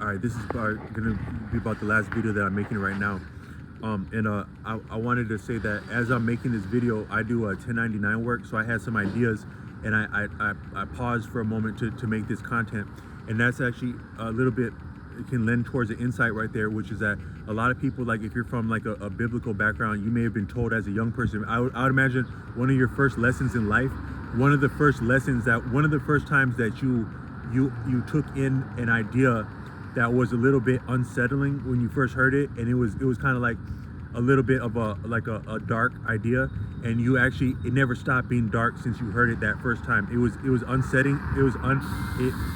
All right, this is gonna be about the last video that I'm making right now. I wanted to say that as I'm making this video, I do 1099 work, so I had some ideas, and I paused for a moment to make this content, and that's actually a little bit, it can lend towards an insight right there, which is that a lot of people, like if you're from like a biblical background, you may have been told as a young person. I would imagine one of your first lessons in life, one of the first times that you took in an idea that was a little bit unsettling when you first heard it, and it was kind of like a little bit of a dark idea, and it never stopped being dark since you heard it that first time. It was unsettling.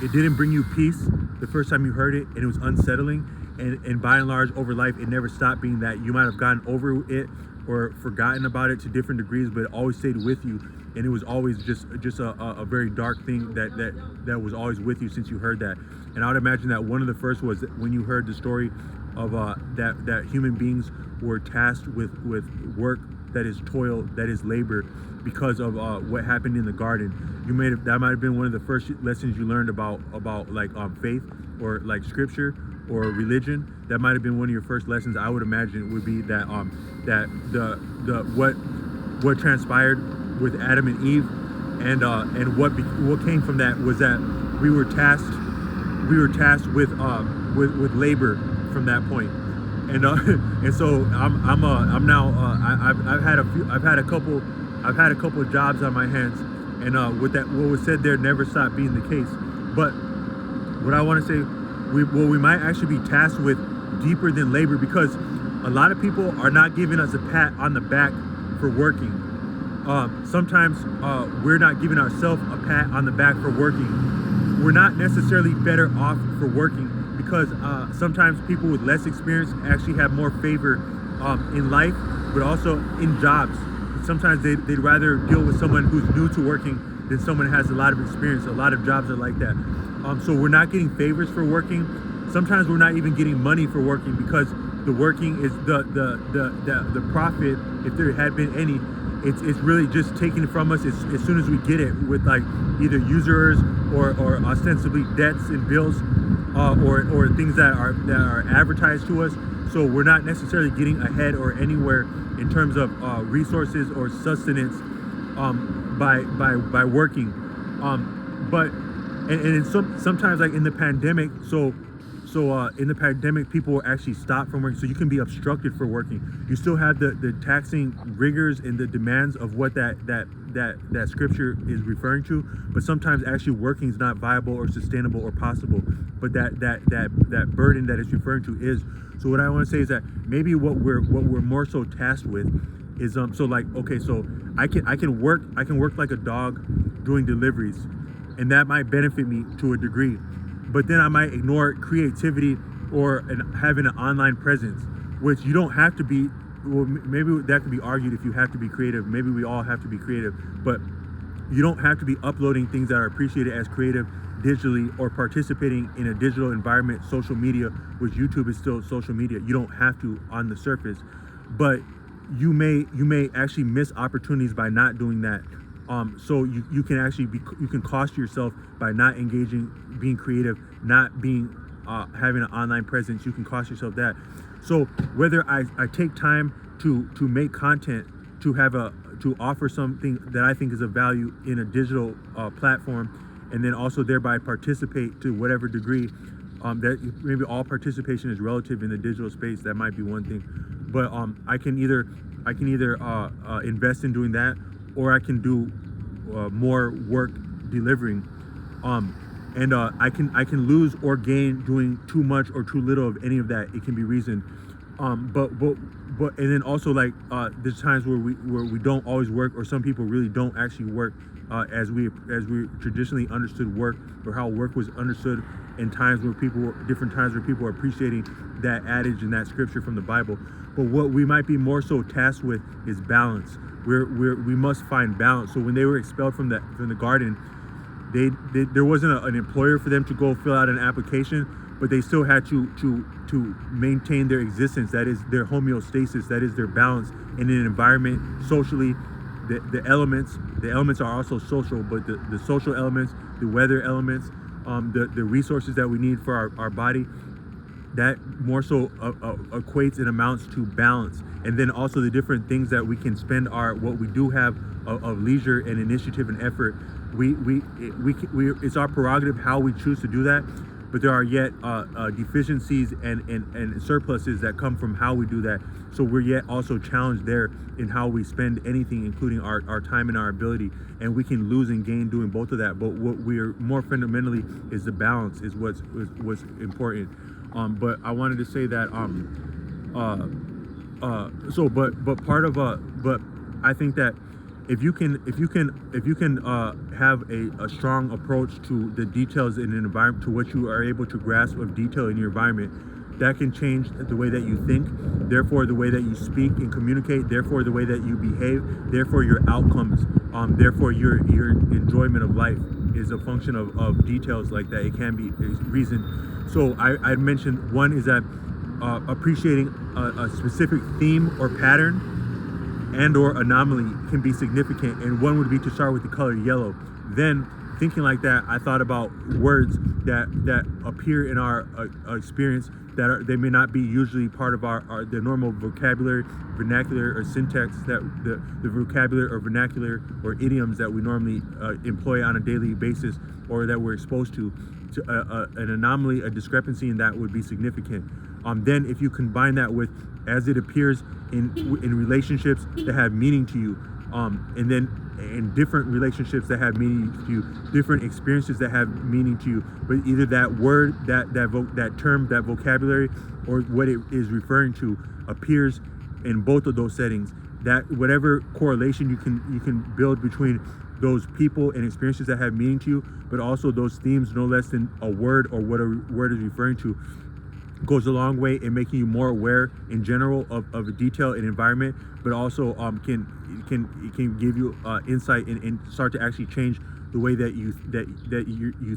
It didn't bring you peace the first time you heard it, and it was unsettling, and by and large over life it never stopped being that. You might have gotten over it or forgotten about it to different degrees, but it always stayed with you, and it was always just a very dark thing that was always with you since you heard that. And I would imagine that one of the first was when you heard the story of that human beings were tasked with work that is toil, that is labor, because of what happened in the garden. That might have been one of the first lessons you learned about like faith or like scripture or religion. That might have been one of your first lessons. I would imagine would be that what transpired with Adam and Eve, and what came from that was that we were tasked with labor from that point. And so I've had a couple of jobs on my hands, and with that, what was said there never stopped being the case. But what I want to say, we might actually be tasked with deeper than labor, because a lot of people are not giving us a pat on the back for working. Sometimes we're not giving ourselves a pat on the back for working. We're not necessarily better off for working, because sometimes people with less experience actually have more favor in life, but also in jobs. Sometimes they'd rather deal with someone who's new to working than someone who has a lot of experience. A lot of jobs are like that. So we're not getting favors for working. Sometimes we're not even getting money for working, because the working is the profit, if there had been any, it's really just taken from us as soon as we get it, with like either users or ostensibly debts and bills, or things that are advertised to us. So we're not necessarily getting ahead or anywhere in terms of resources or sustenance by working. But sometimes, like in the pandemic, so in the pandemic, people were actually stopped from working, so you can be obstructed for working. You still have the taxing rigors and the demands of what that scripture is referring to, but sometimes actually working is not viable or sustainable or possible. But that burden that it's referring to is. So what I want to say is that maybe what we're more so tasked with is so like, okay, so I can work like a dog doing deliveries, and that might benefit me to a degree. But then I might ignore creativity or having an online presence, which you don't have to be. Well, maybe that could be argued if you have to be creative. Maybe we all have to be creative, but you don't have to be uploading things that are appreciated as creative digitally, or participating in a digital environment, social media, which YouTube is still social media. You don't have to on the surface, but you may actually miss opportunities by not doing that. So you can actually you can cost yourself by not engaging, being creative, not being having an online presence. You can cost yourself that. So whether I take time to make content, to offer something that I think is of value in a digital platform, and then also thereby participate to whatever degree, that maybe all participation is relative in the digital space. That might be one thing, but I can either invest in doing that, or I can do more work delivering, and I can lose or gain doing too much or too little of any of that. It can be reasoned, but and then also, like, there's times where we don't always work, or some people really don't actually work as we traditionally understood work, or how work was understood in different times where people are appreciating that adage and that scripture from the Bible. But what we might be more so tasked with is balance. We must find balance. So when they were expelled from the garden, there wasn't an employer for them to go fill out an application, but they still had to maintain their existence. That is their homeostasis. That is their balance in an environment socially. The elements are also social, but the social elements, the weather elements, the resources that we need for our body, that more so equates and amounts to balance. And then also the different things that we can spend what we do have of leisure and initiative and effort. It's our prerogative how we choose to do that, but there are yet deficiencies and surpluses that come from how we do that. So we're yet also challenged there in how we spend anything, including our time and our ability, and we can lose and gain doing both of that. But what we're more fundamentally is the balance is what's important. But I wanted to say that but I think that if you can have a strong approach to the details in an environment, to what you are able to grasp of detail in your environment, that can change the way that you think, therefore the way that you speak and communicate, therefore the way that you behave, therefore your outcomes, therefore your enjoyment of life is a function of details like that. It can be reasoned. So I mentioned one is that appreciating a specific theme or pattern and or anomaly can be significant, and one would be to start with the color yellow. Then thinking like that, I thought about words that appear in our experience they may not be usually part of the normal vocabulary, vernacular, or syntax, that the vocabulary or vernacular or idioms that we normally employ on a daily basis or that we're exposed to an anomaly, a discrepancy in that would be significant. Then if you combine that with as it appears in relationships that have meaning to you, and then in different relationships that have meaning to you, different experiences that have meaning to you, but either that word, that term, that vocabulary, or what it is referring to appears in both of those settings, that whatever correlation you can build between those people and experiences that have meaning to you, but also those themes no less than a word or what a word is referring to, goes a long way in making you more aware in general of a detail and environment, but also can give you insight and start to actually change the way that you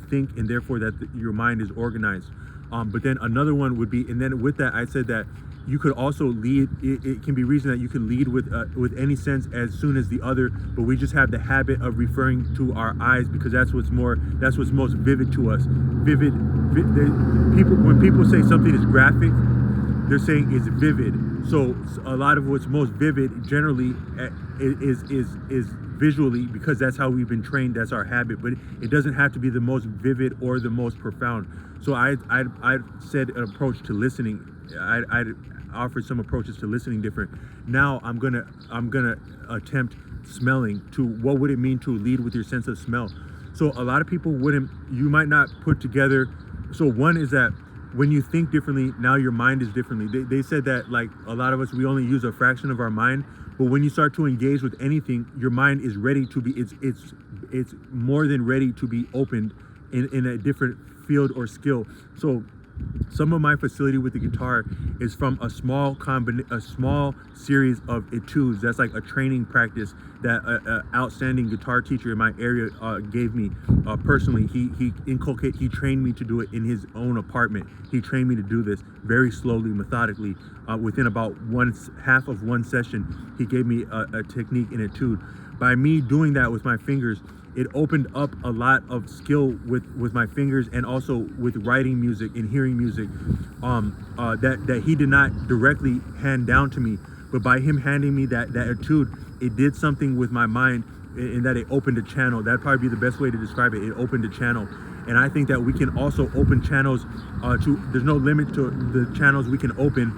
think, and therefore that your mind is organized. But then another one would be, and then with that I said that you could also lead. It can be reasoned that you can lead with any sense as soon as the other, but we just have the habit of referring to our eyes because that's what's most vivid to us. When people say something is graphic, they're saying it's vivid. So a lot of what's most vivid generally is visually, because that's how we've been trained. That's our habit, but it doesn't have to be the most vivid or the most profound. So I said an approach to listening. I offered some approaches to listening different. Now I'm gonna attempt smelling. To what would it mean to lead with your sense of smell? So a lot of people you might not put together. So one is that when you think differently, now your mind is differently. They said that like a lot of us, we only use a fraction of our mind, but when you start to engage with anything, your mind is ready to be, it's more than ready to be opened in a different field or skill. So some of my facility with the guitar is from a small series of etudes. That's like a training practice that an outstanding guitar teacher in my area gave me personally. He trained me to do it in his own apartment. He trained me to do this very slowly, methodically. Within about half of one session, he gave me a technique, an etude. By me doing that with my fingers, it opened up a lot of skill with my fingers, and also with writing music and hearing music that he did not directly hand down to me, but by him handing me that etude, it did something with my mind in that it opened a channel. That'd probably be the best way to describe it. It opened a channel. And I think that we can also open channels there's no limit to the channels we can open,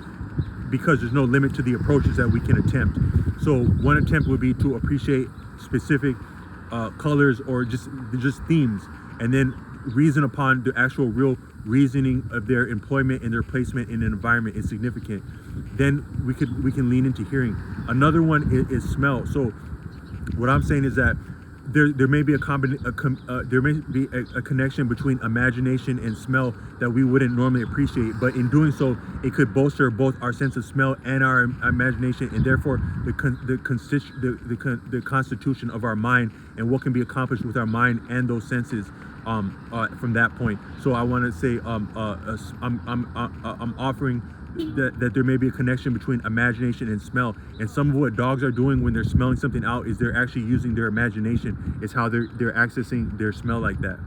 because there's no limit to the approaches that we can attempt. So one attempt would be to appreciate specific colors or just themes, and then reason upon the actual real reasoning of their employment and their placement in an environment is significant. Then we can lean into hearing. Another one is smell. So what I'm saying is that there may be a connection between imagination and smell that we wouldn't normally appreciate, but in doing so, it could bolster both our sense of smell and our imagination, and therefore the constitution of our mind and what can be accomplished with our mind and those senses from that point. So I want to say I'm offering that there may be a connection between imagination and smell, and some of what dogs are doing when they're smelling something out is they're actually using their imagination. It's how they're accessing their smell like that.